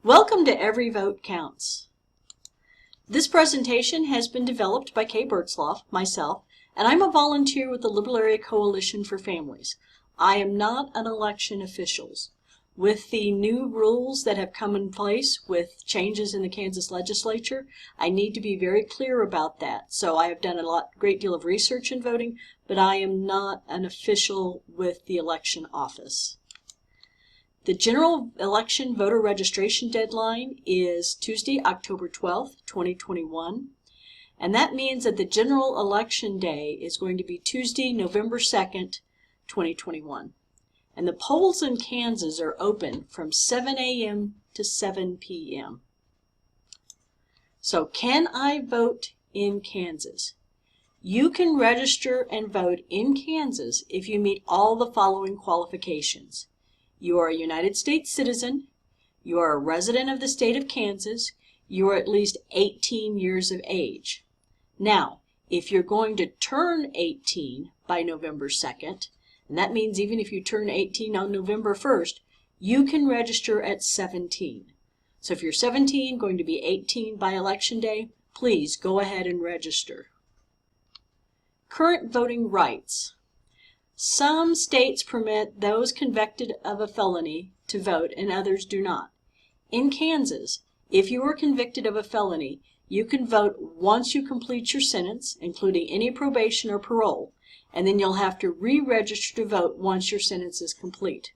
Welcome to Every Vote Counts. This presentation has been developed by Kay Bertzloff, myself, and I'm a volunteer with the Liberal Area Coalition for Families. I am not an election official. With the new rules that have come in place with changes in the Kansas legislature, I need to be very clear about that. So I have done a great deal of research in voting, but I am not an official with the election office. The general election voter registration deadline is Tuesday, October 12th, 2021. And that means that the general election day is going to be Tuesday, November 2nd, 2021. And the polls in Kansas are open from 7 a.m. to 7 p.m. So can I vote in Kansas? You can register and vote in Kansas if you meet all the following qualifications. You are a United States citizen, you are a resident of the state of Kansas, you are at least 18 years of age. Now, if you're going to turn 18 by November 2nd, and that means even if you turn 18 on November 1st, you can register at 17. So if you're 17, going to be 18 by Election Day, please go ahead and register. Current voting rights. Some states permit those convicted of a felony to vote and others do not. In Kansas, if you are convicted of a felony, you can vote once you complete your sentence, including any probation or parole, and then you'll have to re-register to vote once your sentence is complete.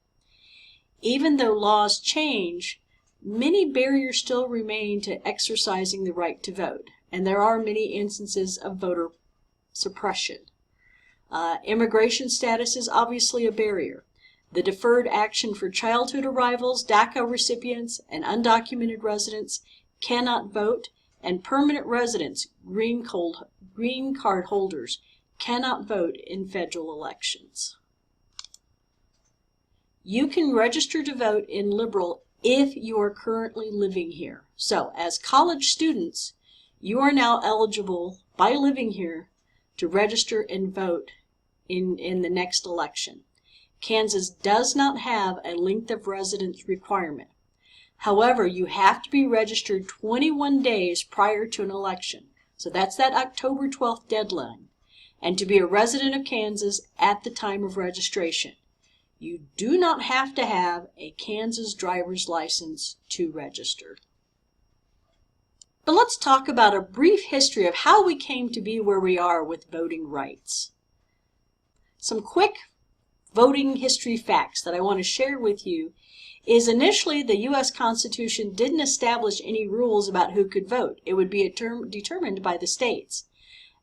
Even though laws change, many barriers still remain to exercising the right to vote, and there are many instances of voter suppression. Immigration status is obviously a barrier. The deferred action for childhood arrivals, DACA recipients, and undocumented residents cannot vote, and permanent residents, green card holders, cannot vote in federal elections. You can register to vote in Liberal if you are currently living here. So, as college students, you are now eligible by living here to register and vote in the next election. Kansas does not have a length of residence requirement. However, you have to be registered 21 days prior to an election. So that's that October 12th deadline. And to be a resident of Kansas at the time of registration. You do not have to have a Kansas driver's license to register. But let's talk about a brief history of how we came to be where we are with voting rights. Some quick voting history facts that I want to share with you is initially the U.S. Constitution didn't establish any rules about who could vote. It would be determined by the states.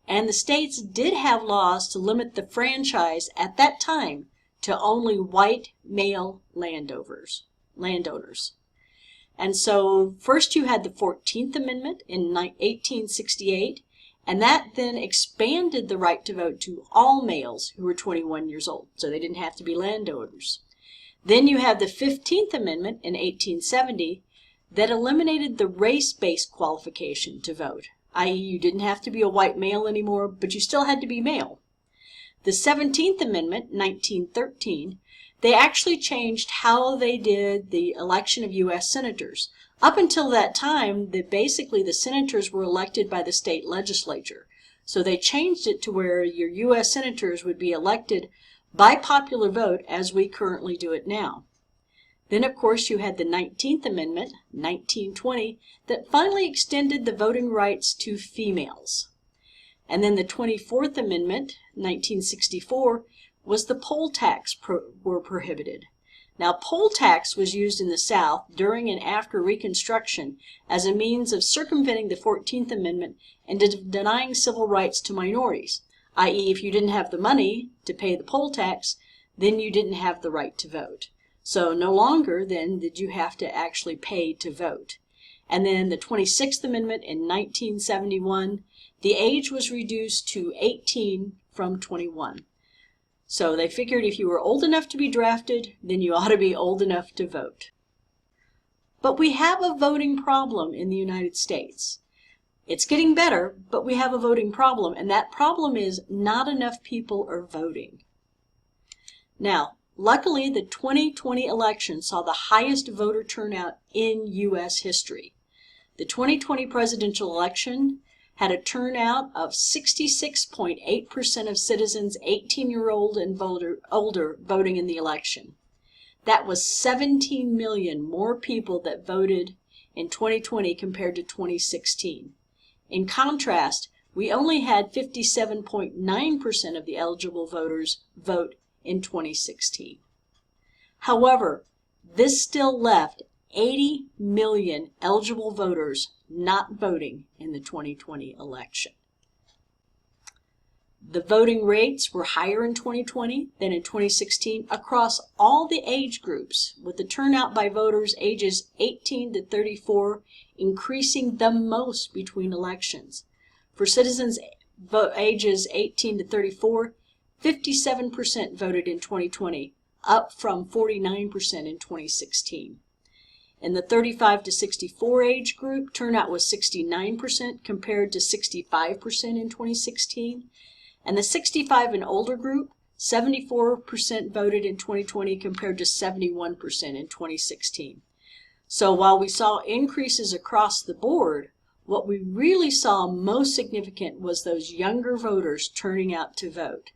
And the states did have laws to limit the franchise at that time to only white male landowners. And so first you had the 14th Amendment in 1868, and that then expanded the right to vote to all males who were 21 years old, so they didn't have to be landowners. Then you have the 15th Amendment in 1870 that eliminated the race-based qualification to vote, i.e. you didn't have to be a white male anymore, but you still had to be male. The 17th Amendment, 1913, they actually changed how they did the election of U.S. senators. Up until that time, basically the senators were elected by the state legislature. So they changed it to where your U.S. senators would be elected by popular vote as we currently do it now. Then, of course, you had the 19th Amendment, 1920, that finally extended the voting rights to females. And then the 24th Amendment, 1964, was the poll tax were prohibited. Now, poll tax was used in the South during and after Reconstruction as a means of circumventing the 14th Amendment and denying civil rights to minorities, i.e. if you didn't have the money to pay the poll tax, then you didn't have the right to vote. So no longer then did you have to actually pay to vote. And then the 26th Amendment in 1971, the age was reduced to 18 from 21. So they figured if you were old enough to be drafted, then you ought to be old enough to vote. But we have a voting problem in the United States. It's getting better, but we have a voting problem, and that problem is not enough people are voting. Now, Luckily, the 2020 election saw the highest voter turnout in U.S. history. The 2020 presidential election had a turnout of 66.8% of citizens 18-year-old and older voting in the election. That was 17 million more people that voted in 2020 compared to 2016. In contrast, we only had 57.9% of the eligible voters vote in 2016. However, this still left 80 million eligible voters not voting in the 2020 election. The voting rates were higher in 2020 than in 2016 across all the age groups, with the turnout by voters ages 18 to 34 increasing the most between elections. For citizens ages 18 to 34, 57% voted in 2020, up from 49% in 2016. In the 35 to 64 age group, turnout was 69% compared to 65% in 2016. And the 65 and older group, 74% voted in 2020 compared to 71% in 2016. So while we saw increases across the board, what we really saw most significant was those younger voters turning out to vote.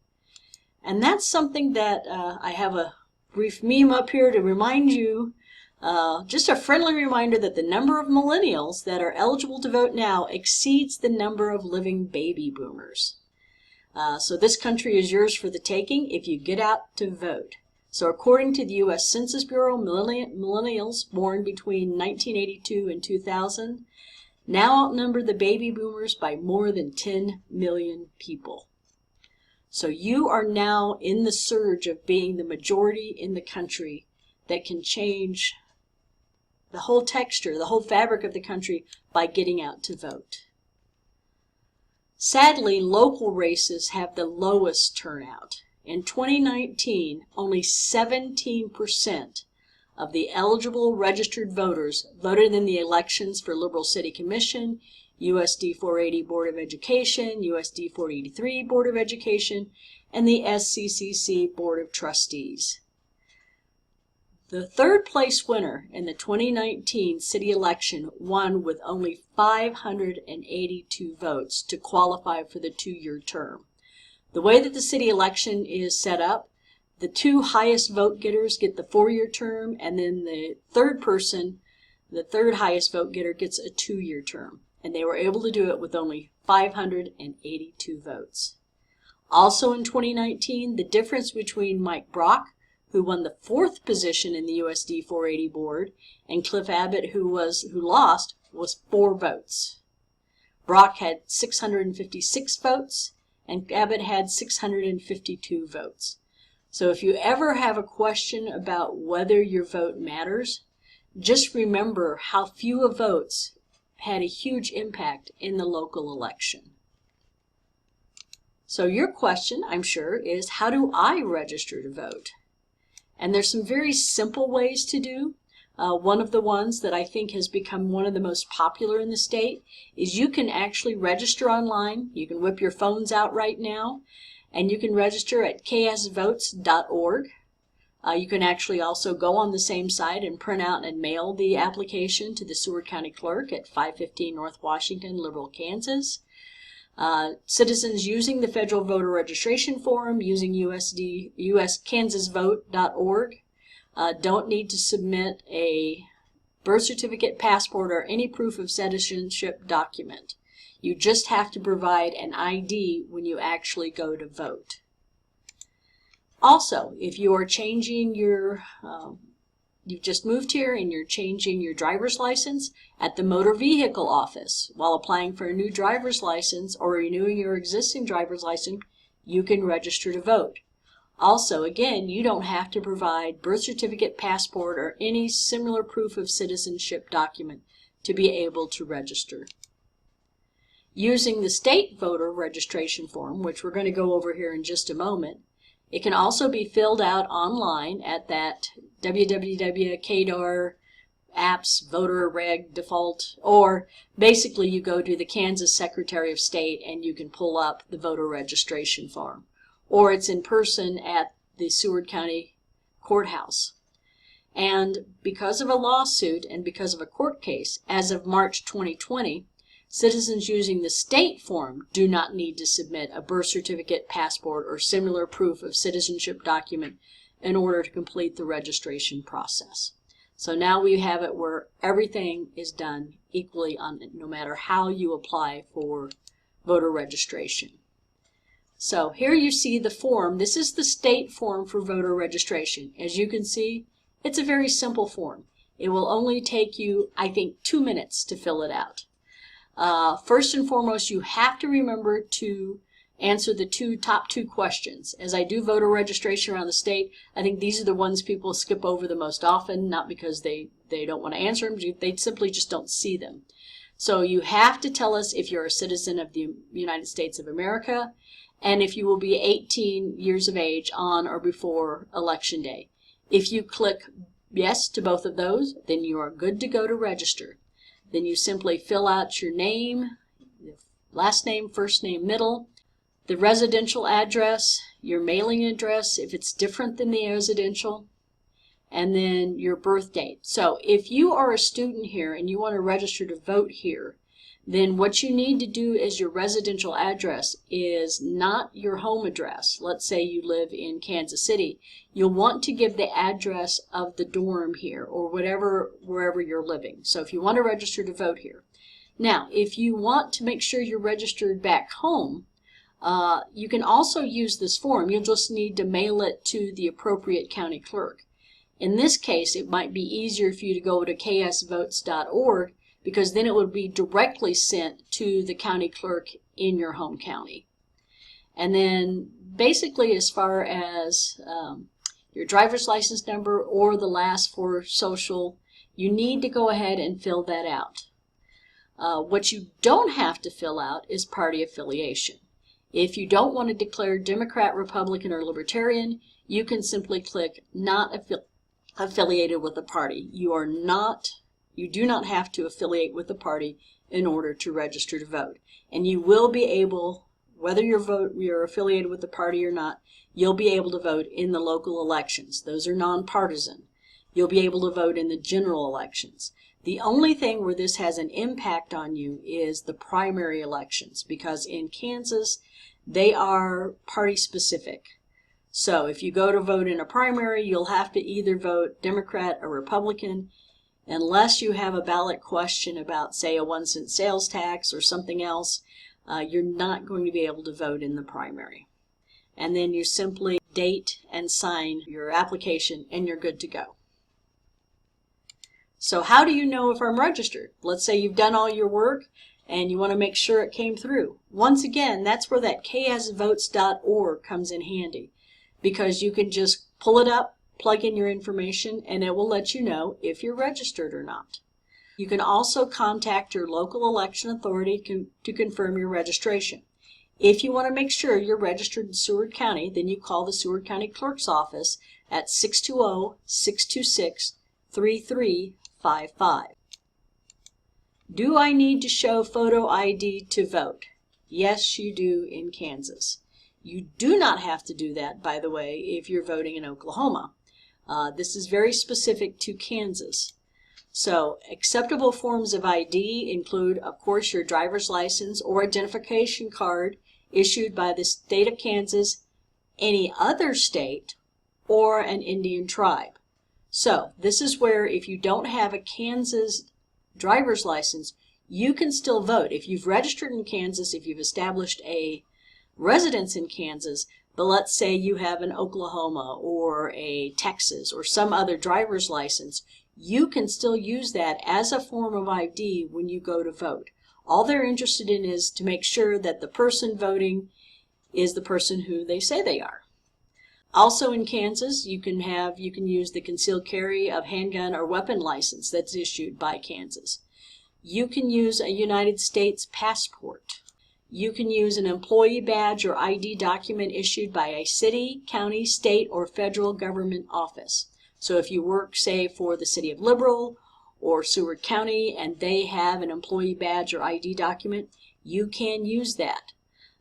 And that's something that I have a brief meme up here to remind you, just a friendly reminder that the number of millennials that are eligible to vote now exceeds the number of living baby boomers. So this country is yours for the taking if you get out to vote. So according to the U.S. Census Bureau, millennials born between 1982 and 2000 now outnumber the baby boomers by more than 10 million people. So you are now in the surge of being the majority in the country that can change the whole texture, the whole fabric of the country by getting out to vote. Sadly, local races have the lowest turnout. In 2019, only 17% of the eligible registered voters voted in the elections for Liberal City Commission, USD 480 Board of Education, USD 483 Board of Education, and the SCCC Board of Trustees. The third place winner in the 2019 city election won with only 582 votes to qualify for the 2-year term. The way that the city election is set up, the 2 highest vote getters get the 4-year term, and then the third person, the third highest vote getter, gets a 2-year term. And they were able to do it with only 582 votes. Also in 2019, the difference between Mike Brock, who won the 4th position in the USD 480 board, and Cliff Abbott, who lost, was 4 votes. Brock had 656 votes, and Abbott had 652 votes. So if you ever have a question about whether your vote matters, just remember how few votes had a huge impact in the local election. So your question, I'm sure, is how do I register to vote? And there's some very simple ways to do. One of the ones that I think has become one of the most popular in the state is you can actually register online. You can whip your phones out right now, and you can register at ksvotes.org. You can actually also go on the same site and print out and mail the application to the Seward County Clerk at 515 North Washington, Liberal, Kansas. Citizens using the Federal Voter Registration Form using uskansasvote.org don't need to submit a birth certificate, passport, or any proof of citizenship document. You just have to provide an ID when you actually go to vote. Also, if you are changing your, you've just moved here and you're changing your driver's license, at the motor vehicle office while applying for a new driver's license or renewing your existing driver's license, you can register to vote. Also, again, you don't have to provide birth certificate, passport, or any similar proof of citizenship document to be able to register. Using the state voter registration form, which we're going to go over here in just a moment, it can also be filled out online at that www.kadar apps voter reg default, or basically you go to the Kansas Secretary of State and you can pull up the voter registration form, or it's in person at the Seward County courthouse. And because of a lawsuit and because of a court case, as of March 2020, citizens using the state form do not need to submit a birth certificate, passport, or similar proof of citizenship document in order to complete the registration process. So now we have it where everything is done equally no matter how you apply for voter registration. So here you see the form. This is the state form for voter registration. As you can see, it's a very simple form. It will only take you, I think, 2 minutes to fill it out. First and foremost, you have to remember to answer the top two questions. As I do voter registration around the state, I think these are the ones people skip over the most often, not because they don't want to answer them, they simply just don't see them. So you have to tell us if you're a citizen of the United States of America, and if you will be 18 years of age on or before Election Day. If you click yes to both of those, then you are good to go to register. Then you simply fill out your name, last name, first name, middle, the residential address, your mailing address if it's different than the residential, and then your birth date. So if you are a student here and you want to register to vote here, then what you need to do as your residential address is not your home address. Let's say you live in Kansas City. You'll want to give the address of the dorm here or wherever you're living. So if you want to register to vote here. Now, if you want to make sure you're registered back home, you can also use this form. You'll just need to mail it to the appropriate county clerk. In this case, it might be easier for you to go to ksvotes.org because then it would be directly sent to the county clerk in your home county. And then basically as far as your driver's license number or the last four social, you need to go ahead and fill that out. What you don't have to fill out is party affiliation. If you don't want to declare Democrat, Republican, or Libertarian, you can simply click not affiliated with a party. You do not have to affiliate with the party in order to register to vote. And you will be able, whether you're affiliated with the party or not, you'll be able to vote in the local elections. Those are nonpartisan. You'll be able to vote in the general elections. The only thing where this has an impact on you is the primary elections, because in Kansas, they are party specific. So if you go to vote in a primary, you'll have to either vote Democrat or Republican, unless you have a ballot question about, say, a 1-cent sales tax or something else. You're not going to be able to vote in the primary. And then you simply date and sign your application and you're good to go. So how do you know if I'm registered? Let's say you've done all your work and you want to make sure it came through. Once again, that's where that ksvotes.org comes in handy, because you can just pull it up, plug in your information, and it will let you know if you're registered or not. You can also contact your local election authority to confirm your registration. If you want to make sure you're registered in Seward County, then you call the Seward County Clerk's office at 620-626-3355. Do I need to show photo ID to vote? Yes, you do in Kansas. You do not have to do that, by the way, if you're voting in Oklahoma. This is very specific to Kansas. So acceptable forms of ID include, of course, your driver's license or identification card issued by the state of Kansas, any other state, or an Indian tribe. So this is where if you don't have a Kansas driver's license, you can still vote. If you've registered in Kansas, if you've established a residence in Kansas, but let's say you have an Oklahoma or a Texas or some other driver's license, you can still use that as a form of ID when you go to vote. All they're interested in is to make sure that the person voting is the person who they say they are. Also in Kansas, you can use the concealed carry of handgun or weapon license that's issued by Kansas. You can use a United States passport. You can use an employee badge or ID document issued by a city, county, state, or federal government office. So if you work, say, for the city of Liberal or Seward County and they have an employee badge or ID document, you can use that.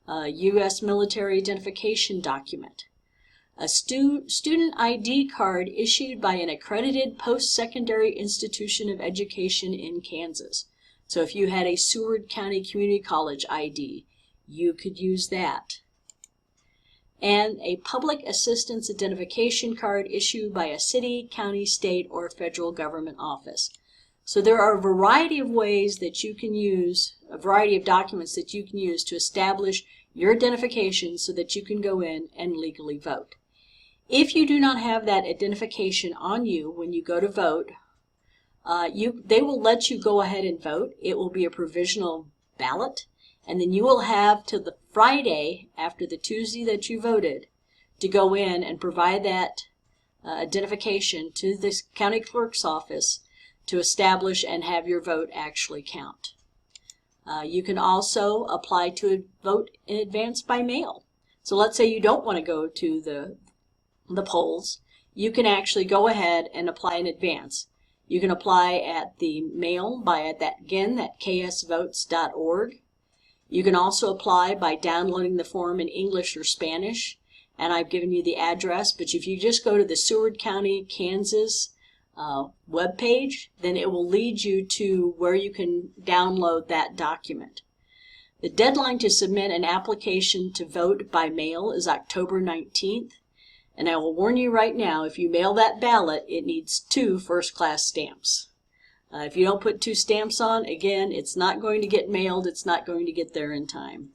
U.S. military identification document. A student ID card issued by an accredited post-secondary institution of education in Kansas. So if you had a Seward County Community College ID, you could use that. And a public assistance identification card issued by a city, county, state, or federal government office. So there are a variety of ways that you can use, a variety of documents that you can use to establish your identification so that you can go in and legally vote. If you do not have that identification on you when you go to vote, they will let you go ahead and vote. It will be a provisional ballot, and then you will have till the Friday after the Tuesday that you voted to go in and provide that identification to the county clerk's office to establish and have your vote actually count. You can also apply to vote in advance by mail. So let's say you don't want to go to the polls. You can actually go ahead and apply in advance. You can apply at the mail by that ksvotes.org. You can also apply by downloading the form in English or Spanish, and I've given you the address, but if you just go to the Seward County, Kansas webpage, then it will lead you to where you can download that document. The deadline to submit an application to vote by mail is October 19th, and I will warn you right now, if you mail that ballot, it needs 2 first-class stamps. If you don't put 2 stamps on, again, it's not going to get mailed, it's not going to get there in time.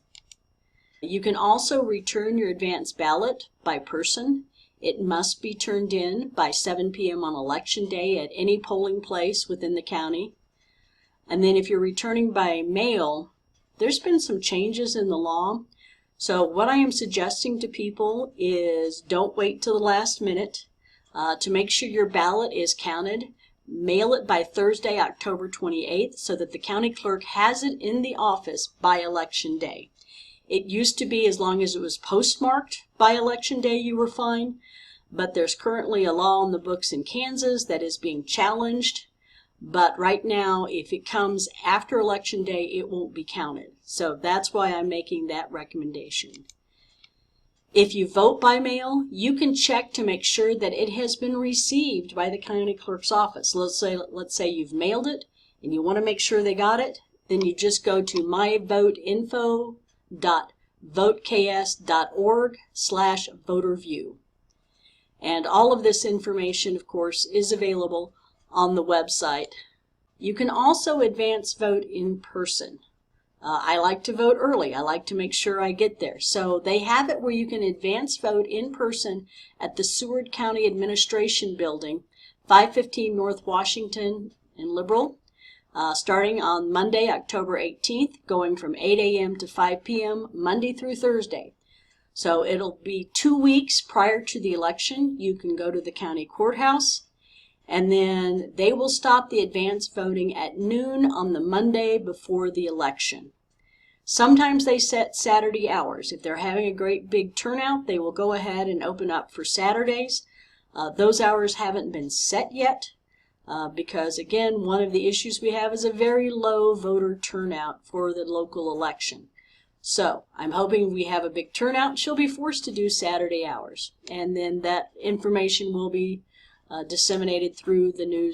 You can also return your advance ballot by person. It must be turned in by 7 p.m. on election day at any polling place within the county. And then if you're returning by mail, there's been some changes in the law. So what I am suggesting to people is don't wait till the last minute to make sure your ballot is counted. Mail it by Thursday, October 28th, so that the county clerk has it in the office by election day. It used to be as long as it was postmarked by election day, you were fine, but there's currently a law on the books in Kansas that is being challenged. But right now, if it comes after election day, it won't be counted. So that's why I'm making that recommendation. If you vote by mail, you can check to make sure that it has been received by the county clerk's office. Let's say you've mailed it and you want to make sure they got it, then you just go to myvoteinfo.voteks.org/voterview. And all of this information, of course, is available on the website. You can also advance vote in person. I like to vote early. I like to make sure I get there. So they have it where you can advance vote in person at the Seward County Administration Building, 515 North Washington in Liberal, starting on Monday, October 18th, going from 8 a.m. to 5 p.m., Monday through Thursday. So it'll be 2 weeks prior to the election. You can go to the county courthouse, and then they will stop the advance voting at noon on the Monday before the election. Sometimes they set Saturday hours. If they're having a great big turnout, they will go ahead and open up for Saturdays. Those hours haven't been set yet because, again, one of the issues we have is a very low voter turnout for the local election. So I'm hoping we have a big turnout. She'll be forced to do Saturday hours, and then that information will be disseminated through the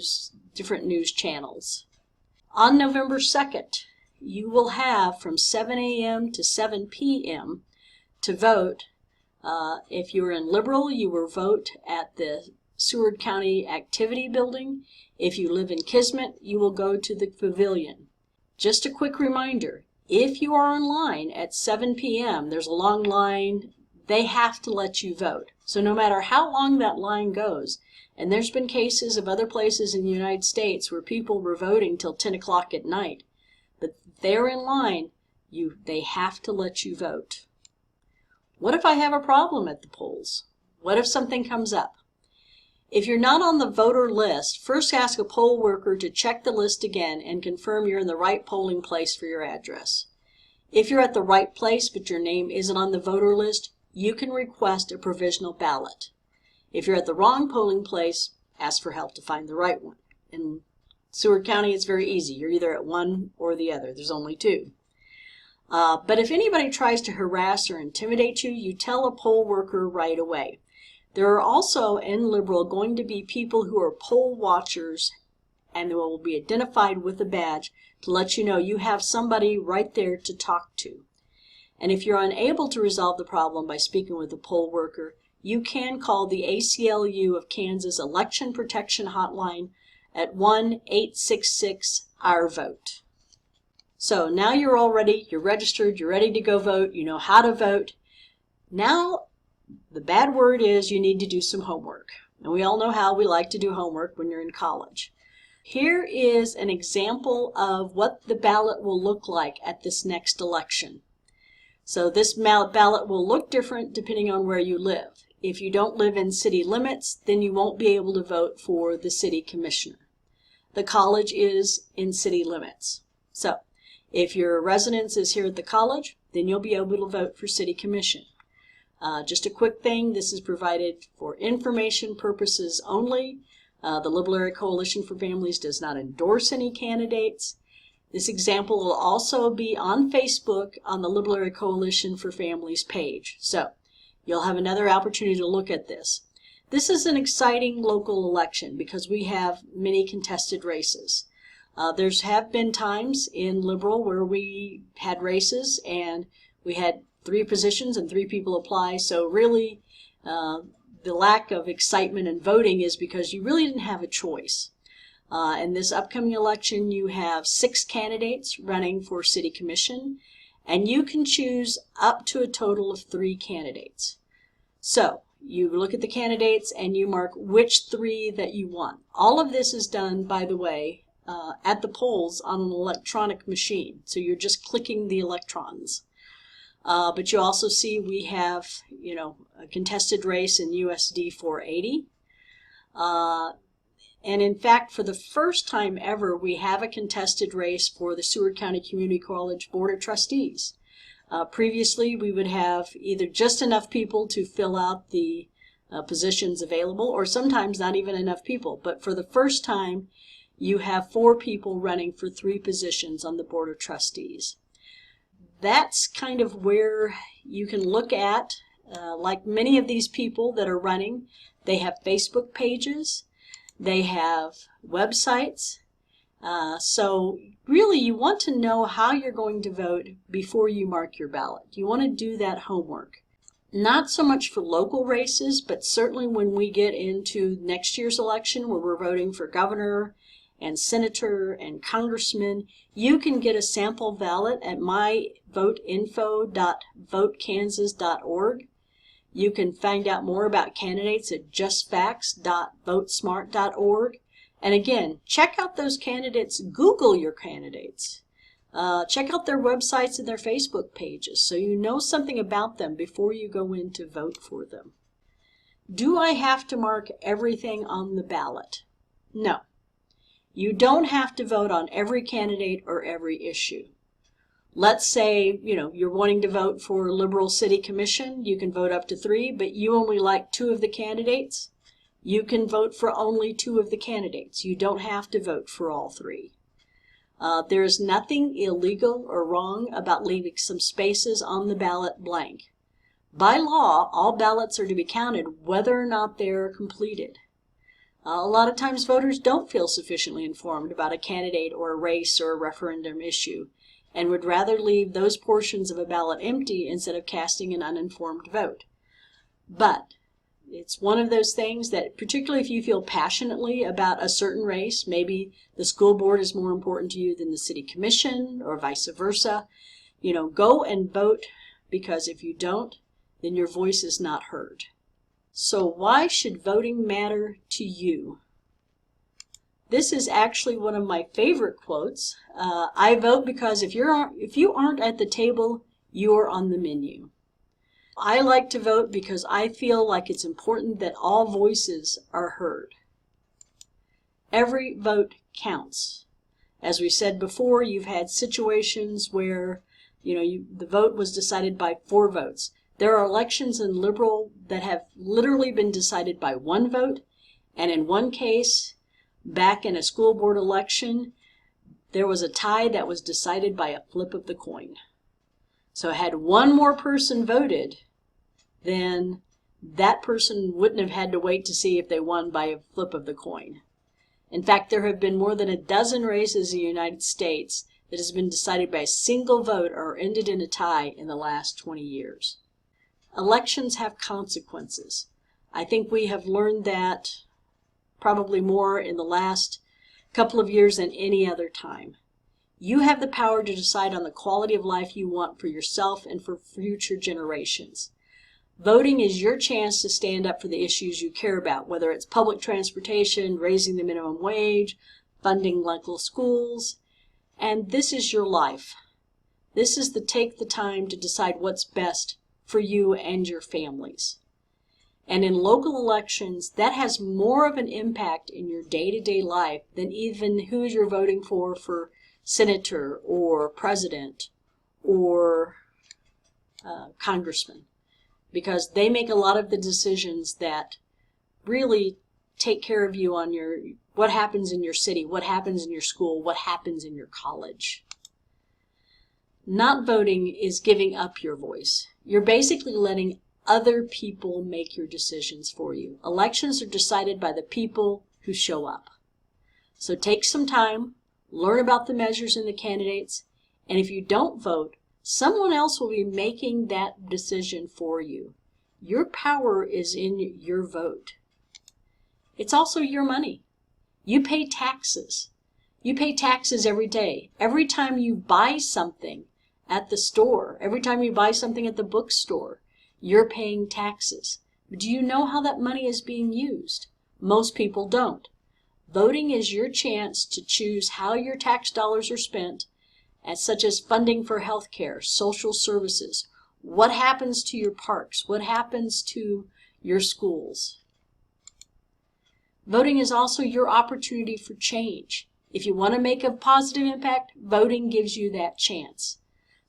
different news channels. On November 2nd, you will have from 7 a.m. to 7 p.m. to vote. If you're in Liberal, you will vote at the Seward County Activity Building. If you live in Kismet, you will go to the Pavilion. Just a quick reminder, if you are online at 7 p.m., there's a long line. They have to let you vote. So no matter how long that line goes, and there's been cases of other places in the United States where people were voting till 10 o'clock at night, but they're in line, they have to let you vote. What if I have a problem at the polls? What if something comes up? If you're not on the voter list, first ask a poll worker to check the list again and confirm you're in the right polling place for your address. If you're at the right place but your name isn't on the voter list, you can request a provisional ballot. If you're at the wrong polling place, ask for help to find the right one. In Seward County, it's very easy. You're either at one or the other. There's only 2. But if anybody tries to harass or intimidate you, you tell a poll worker right away. There are also in Liberal going to be people who are poll watchers, and they will be identified with a badge to let you know you have somebody right there to talk to. And if you're unable to resolve the problem by speaking with a poll worker, you can call the ACLU of Kansas Election Protection Hotline at 1-866-OUR-VOTE. So now you're all ready, you're registered, you're ready to go vote, you know how to vote. Now, the bad word is you need to do some homework. And we all know how we like to do homework when you're in college. Here is an example of what the ballot will look like at this next election. So this ballot will look different depending on where you live. If you don't live in city limits, then you won't be able to vote for the city commissioner. The college is in city limits. So if your residence is here at the college, then you'll be able to vote for city commission. Just a quick thing, this is provided for information purposes only. The Liberal Area Coalition for Families does not endorse any candidates. This example will also be on Facebook on the Liberal Area Coalition for Families page. So you'll have another opportunity to look at this. This is an exciting local election because we have many contested races. There's have been times in Liberal where we had races and we had 3 positions and 3 people apply. So really the lack of excitement in voting is because you really didn't have a choice. In this upcoming election, you have 6 candidates running for city commission, and you can choose up to a total of 3 candidates. So you look at the candidates and you mark which 3 that you want. All of this is done, by the way, at the polls on an electronic machine. So you're just clicking the electrons. But you also see we have, a contested race in USD 480. And in fact, for the first time ever, we have a contested race for the Seward County Community College Board of Trustees. Previously, we would have either just enough people to fill out the positions available, or sometimes not even enough people. But for the first time, you have 4 people running for 3 positions on the Board of Trustees. That's kind of where you can look at, like many of these people that are running, they have Facebook pages, they have websites. So really you want to know how you're going to vote before you mark your ballot. You want to do that homework. Not so much for local races, but certainly when we get into next year's election where we're voting for governor and senator and congressman, you can get a sample ballot at myvoteinfo.votekansas.org. You can find out more about candidates at justfacts.votesmart.org. And again, check out those candidates. Google your candidates. Check out their websites and their Facebook pages so you know something about them before you go in to vote for them. Do I have to mark everything on the ballot? No. You don't have to vote on every candidate or every issue. Let's say, you're wanting to vote for Liberal City Commission. You can vote up to 3, but you only like 2 of the candidates. You can vote for only 2 of the candidates. You don't have to vote for all 3. There is nothing illegal or wrong about leaving some spaces on the ballot blank. By law, all ballots are to be counted whether or not they are completed. A lot of times voters don't feel sufficiently informed about a candidate or a race or a referendum issue and would rather leave those portions of a ballot empty instead of casting an uninformed vote. But it's one of those things that, particularly if you feel passionately about a certain race, maybe the school board is more important to you than the city commission or vice versa, go and vote, because if you don't, then your voice is not heard. So why should voting matter to you? This is actually one of my favorite quotes. I vote because if you aren't at the table, you're on the menu. I like to vote because I feel like it's important that all voices are heard. Every vote counts. As we said before, you've had situations where the vote was decided by 4 votes. There are elections in Liberal that have literally been decided by 1 vote, and in one case, back in a school board election, there was a tie that was decided by a flip of the coin. So had 1 more person voted, then that person wouldn't have had to wait to see if they won by a flip of the coin. In fact, there have been more than a dozen races in the United States that has been decided by a single vote or ended in a tie in the last 20 years. Elections have consequences. I think we have learned that probably more in the last couple of years than any other time. You have the power to decide on the quality of life you want for yourself and for future generations. Voting is your chance to stand up for the issues you care about, whether it's public transportation, raising the minimum wage, funding local schools, and this is your life. This is take the time to decide what's best for you and your families. And in local elections, that has more of an impact in your day-to-day life than even who you're voting for senator or president or congressman, because they make a lot of the decisions that really take care of you on what happens in your city, what happens in your school, what happens in your college. Not voting is giving up your voice. You're basically letting other people make your decisions for you. Elections are decided by the people who show up. So take some time, learn about the measures and the candidates, and if you don't vote, someone else will be making that decision for you. Your power is in your vote. It's also your money. You pay taxes. You pay taxes every day. Every time you buy something at the store, every time you buy something at the bookstore, you're paying taxes. But do you know how that money is being used? Most people don't. Voting is your chance to choose how your tax dollars are spent, such as funding for health care, social services. What happens to your parks? What happens to your schools? Voting is also your opportunity for change. If you want to make a positive impact, voting gives you that chance.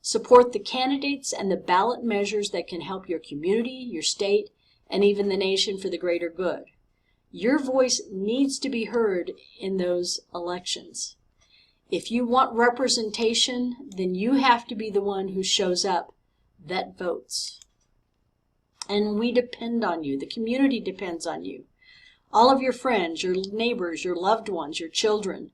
Support the candidates and the ballot measures that can help your community, your state, and even the nation for the greater good. Your voice needs to be heard in those elections. If you want representation, then you have to be the one who shows up that votes. And we depend on you. The community depends on you. All of your friends, your neighbors, your loved ones, your children.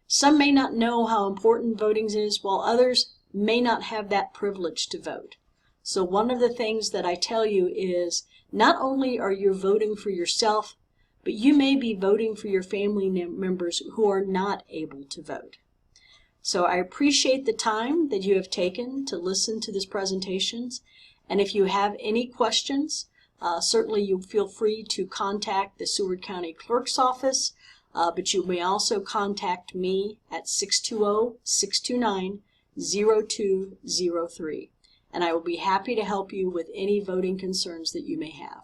Some may not know how important voting is, while others may not have that privilege to vote. So one of the things that I tell you is, not only are you voting for yourself, but you may be voting for your family members who are not able to vote. So I appreciate the time that you have taken to listen to these presentations. And if you have any questions, certainly you feel free to contact the Seward County Clerk's Office, but you may also contact me at 620-629-0203. And I will be happy to help you with any voting concerns that you may have.